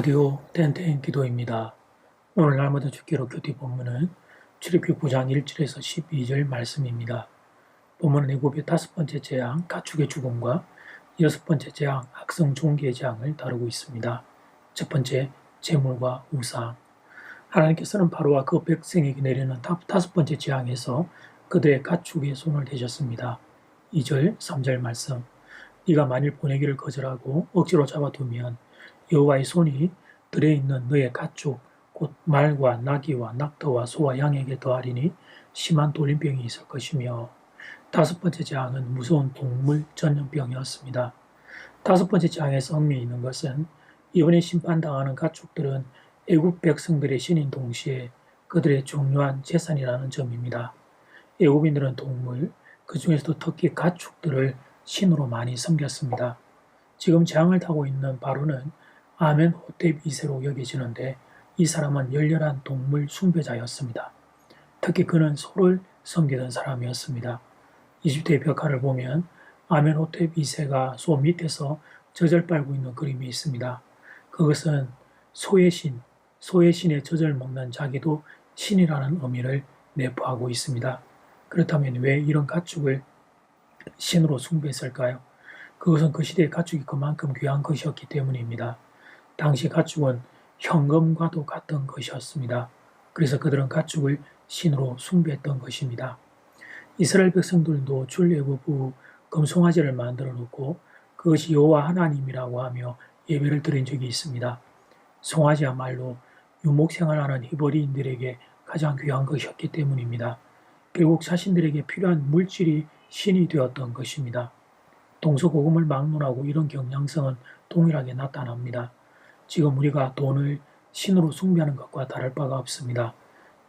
라디오 땡땡 기도입니다. 오늘 날마다 주기로 교티 본문은 출애굽기 9장 1절에서 12절 말씀입니다. 본문은 애굽의 5번째 재앙 가축의 죽음과 6번째 재앙 악성 종기의 재앙을 다루고 있습니다. 첫 번째, 재물과 우상. 하나님께서는 바로와 그 백성에게 내리는 5번째 재앙에서 그들의 가축에 손을 대셨습니다. 2절, 3절 말씀. 네가 만일 보내기를 거절하고 억지로 잡아두면 여호와의 손이 들에 있는 너의 가축 곧 말과 나귀와 낙타와 소와 양에게 더하리니 심한 돌림병이 있을 것이며. 5번째 재앙은 무서운 동물 전염병이었습니다. 5번째 재앙에서 의미 있는 것은 이번에 심판당하는 가축들은 애굽 백성들의 신인 동시에 그들의 중요한 재산이라는 점입니다. 애굽인들은 동물, 그 중에서도 특히 가축들을 신으로 많이 섬겼습니다. 지금 재앙을 타고 있는 바로는 아멘호텝 2세로 여겨지는데 이 사람은 열렬한 동물 숭배자였습니다. 특히 그는 소를 섬기던 사람이었습니다. 이집트의 벽화를 보면 아멘호텝 2세가 소 밑에서 젖을 빨고 있는 그림이 있습니다. 그것은 소의 신의 젖을 먹는 자기도 신이라는 의미를 내포하고 있습니다. 그렇다면 왜 이런 가축을 신으로 숭배했을까요? 그것은 그 시대의 가축이 그만큼 귀한 것이었기 때문입니다. 당시 가축은 현금과도 같은 것이었습니다. 그래서 그들은 가축을 신으로 숭배했던 것입니다. 이스라엘 백성들도 출애굽 후 금송아지를 만들어 놓고 그것이 여호와 하나님이라고 하며 예배를 드린 적이 있습니다. 송아지야말로 유목생활하는 히브리인들에게 가장 귀한 것이었기 때문입니다. 결국 자신들에게 필요한 물질이 신이 되었던 것입니다. 동서고금을 막론하고 이런 경향성은 동일하게 나타납니다. 지금 우리가 돈을 신으로 숭배하는 것과 다를 바가 없습니다.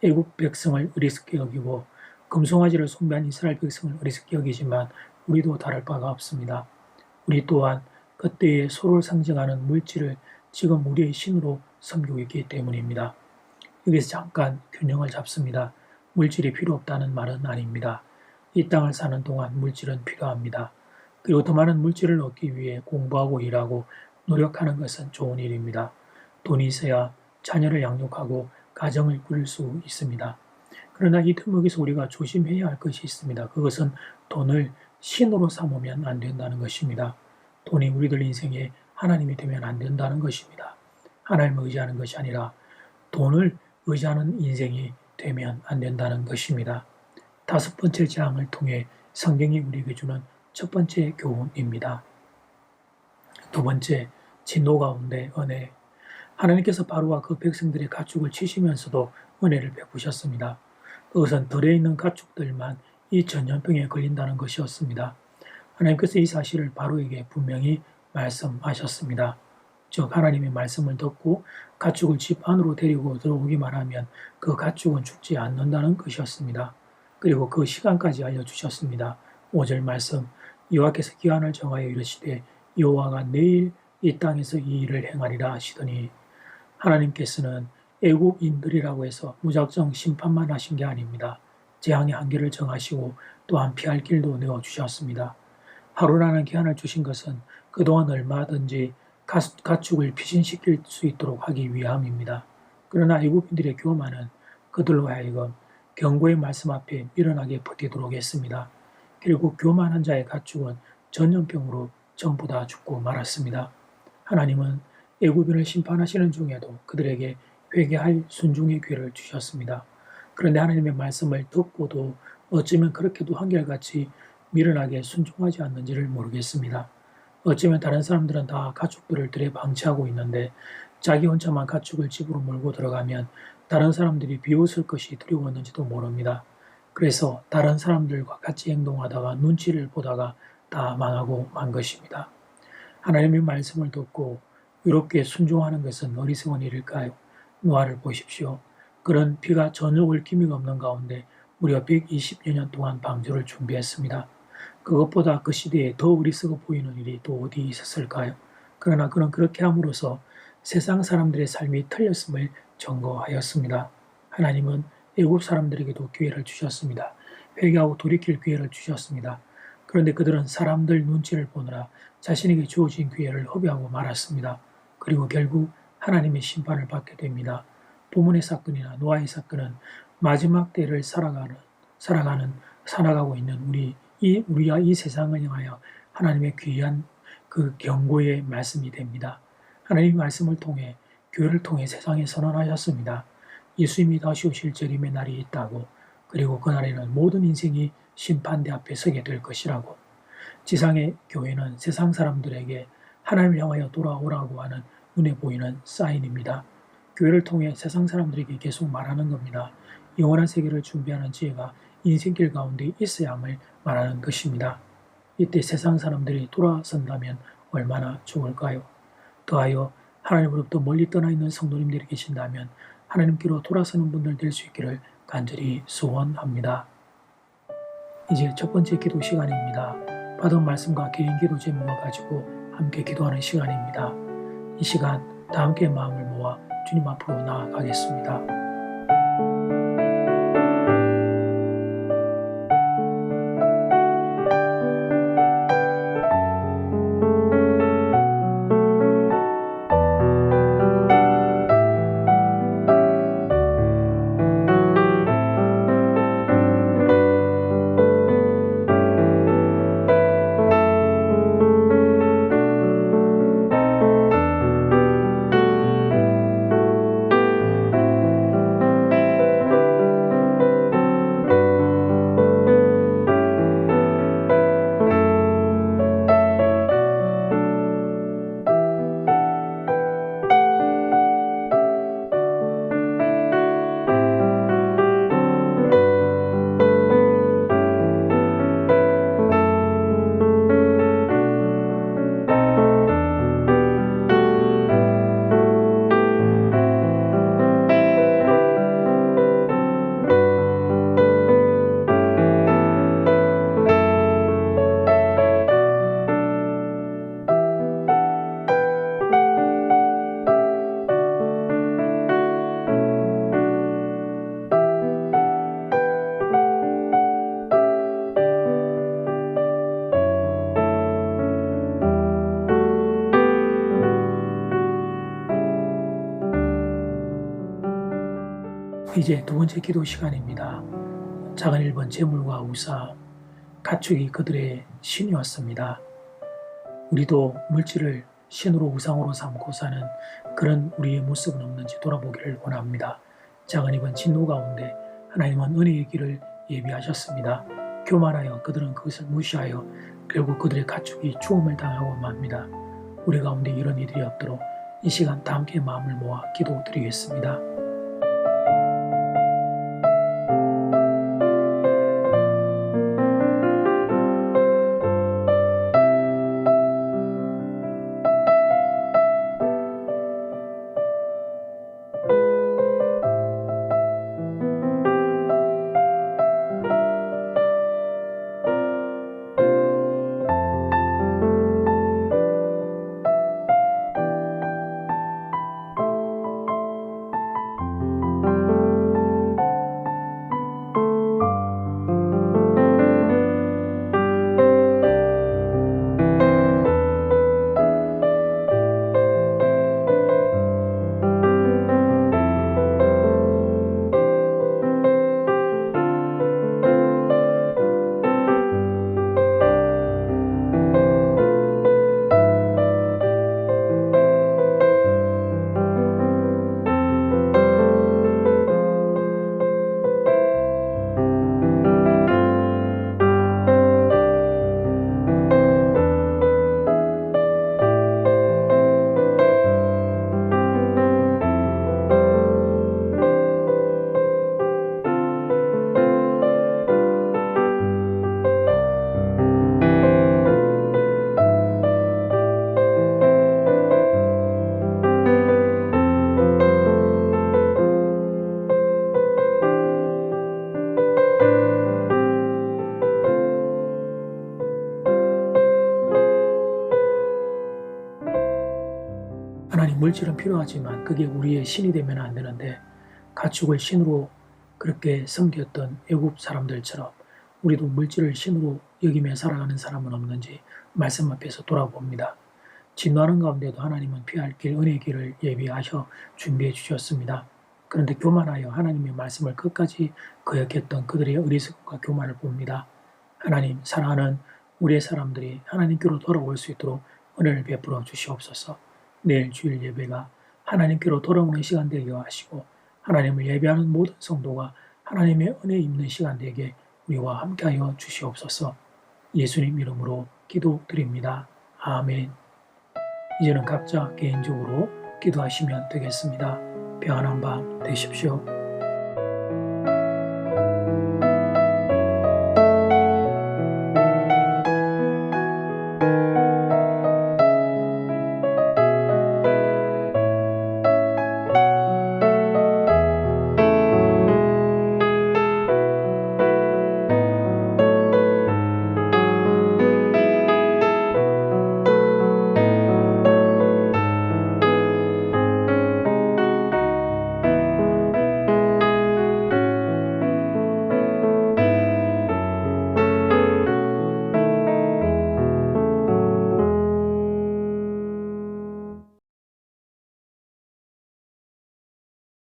애굽 백성을 어리석게 여기고 금송아지를 숭배한 이스라엘 백성을 어리석게 여기지만 우리도 다를 바가 없습니다. 우리 또한 그때의 소를 상징하는 물질을 지금 우리의 신으로 섬기고 있기 때문입니다. 여기서 잠깐 균형을 잡습니다. 물질이 필요 없다는 말은 아닙니다. 이 땅을 사는 동안 물질은 필요합니다. 그리고 더 많은 물질을 얻기 위해 공부하고 일하고 노력하는 것은 좋은 일입니다. 돈이 있어야 자녀를 양육하고 가정을 꾸릴 수 있습니다. 그러나 이 대목에서 우리가 조심해야 할 것이 있습니다. 그것은 돈을 신으로 삼으면 안 된다는 것입니다. 돈이 우리들 인생에 하나님이 되면 안 된다는 것입니다. 하나님을 의지하는 것이 아니라 돈을 의지하는 인생이 되면 안 된다는 것입니다. 5번째 재앙을 통해 성경이 우리에게 주는 첫 번째 교훈입니다. 두 번째, 진노 가운데 은혜. 하나님께서 바로와 그 백성들의 가축을 치시면서도 은혜를 베푸셨습니다. 그것은 덜에 있는 가축들만 이 전염병에 걸린다는 것이었습니다. 하나님께서 이 사실을 바로에게 분명히 말씀하셨습니다. 즉 하나님의 말씀을 듣고 가축을 집 안으로 데리고 들어오기만 하면 그 가축은 죽지 않는다는 것이었습니다. 그리고 그 시간까지 알려주셨습니다. 5절 말씀, 여호와께서 기한을 정하여 이르시되 여호와가 내일 이 땅에서 이 일을 행하리라 하시더니, 하나님께서는 애굽인들이라고 해서 무작정 심판만 하신 게 아닙니다. 재앙의 한계를 정하시고 또한 피할 길도 내어주셨습니다. 하루라는 기한을 주신 것은 그동안 얼마든지 가축을 피신시킬 수 있도록 하기 위함입니다. 그러나 애굽인들의 교만은 그들로 하여금 경고의 말씀 앞에 미련하게 버티도록 했습니다. 결국 교만한 자의 가축은 전염병으로 전부 다 죽고 말았습니다. 하나님은 애굽인을 심판하시는 중에도 그들에게 회개할 순종의 기회를 주셨습니다. 그런데 하나님의 말씀을 듣고도 어쩌면 그렇게도 한결같이 미련하게 순종하지 않는지를 모르겠습니다. 어쩌면 다른 사람들은 다 가축들을 들에 방치하고 있는데 자기 혼자만 가축을 집으로 몰고 들어가면 다른 사람들이 비웃을 것이 두려웠는지도 모릅니다. 그래서 다른 사람들과 같이 행동하다가 눈치를 보다가 다 망하고 만 것입니다. 하나님의 말씀을 듣고 유롭게 순종하는 것은 어리석은 일일까요? 노아를 보십시오. 그런 피가 전혀 올 기미가 없는 가운데 무려 120여 년 동안 방주를 준비했습니다. 그것보다 그 시대에 더 어리석어 보이는 일이 또 어디 있었을까요? 그러나 그는 그렇게 함으로써 세상 사람들의 삶이 틀렸음을 증거하였습니다. 하나님은 애굽 사람들에게도 기회를 주셨습니다. 회개하고 돌이킬 기회를 주셨습니다. 그런데 그들은 사람들 눈치를 보느라 자신에게 주어진 기회를 허비하고 말았습니다. 그리고 결국 하나님의 심판을 받게 됩니다. 본문의 사건이나 노아의 사건은 마지막 때를 살아가고 있는 우리가 이 세상을 향하여 하나님의 귀한 그 경고의 말씀이 됩니다. 하나님의 말씀을 통해 교회를 통해 세상에 선언하셨습니다. 예수님이 다시 오실 재림의 날이 있다고, 그리고 그날에는 모든 인생이 심판대 앞에 서게 될 것이라고. 지상의 교회는 세상 사람들에게 하나님을 향하여 돌아오라고 하는 눈에 보이는 사인입니다. 교회를 통해 세상 사람들에게 계속 말하는 겁니다. 영원한 세계를 준비하는 지혜가 인생길 가운데 있어야 함을 말하는 것입니다. 이때 세상 사람들이 돌아선다면 얼마나 좋을까요? 더하여 하나님으로부터 멀리 떠나 있는 성도님들이 계신다면 하나님께로 돌아서는 분들 될 수 있기를 간절히 소원합니다. 이제 첫 번째 기도 시간입니다. 받은 말씀과 개인 기도 제목을 가지고 함께 기도하는 시간입니다. 이 시간 다 함께 마음을 모아 주님 앞으로 나아가겠습니다. 이제 두 번째 기도 시간입니다. 작은 1번 재물과 우사, 가축이 그들의 신이었습니다. 우리도 물질을 신으로 우상으로 삼고 사는 그런 우리의 모습은 없는지 돌아보기를 원합니다. 작은 2번 진노 가운데 하나님은 은혜의 길을 예비하셨습니다. 교만하여 그들은 그것을 무시하여 결국 그들의 가축이 죽음을 당하고 맙니다. 우리 가운데 이런 이들이 없도록 이 시간 다 함께 마음을 모아 기도드리겠습니다. 하나님, 물질은 필요하지만 그게 우리의 신이 되면 안 되는데 가축을 신으로 그렇게 섬겼던 애굽 사람들처럼 우리도 물질을 신으로 여기며 살아가는 사람은 없는지 말씀 앞에서 돌아봅니다. 진노하는 가운데도 하나님은 피할 길, 은혜의 길을 예비하셔 준비해 주셨습니다. 그런데 교만하여 하나님의 말씀을 끝까지 거역했던 그들의 어리석음과 교만을 봅니다. 하나님, 사랑하는 우리의 사람들이 하나님께로 돌아올 수 있도록 은혜를 베풀어 주시옵소서. 내일 주일 예배가 하나님께로 돌아오는 시간 되게 하시고 하나님을 예배하는 모든 성도가 하나님의 은혜 입는 시간 되게 우리와 함께하여 주시옵소서. 예수님 이름으로 기도드립니다. 아멘. 이제는 각자 개인적으로 기도하시면 되겠습니다. 평안한 밤 되십시오.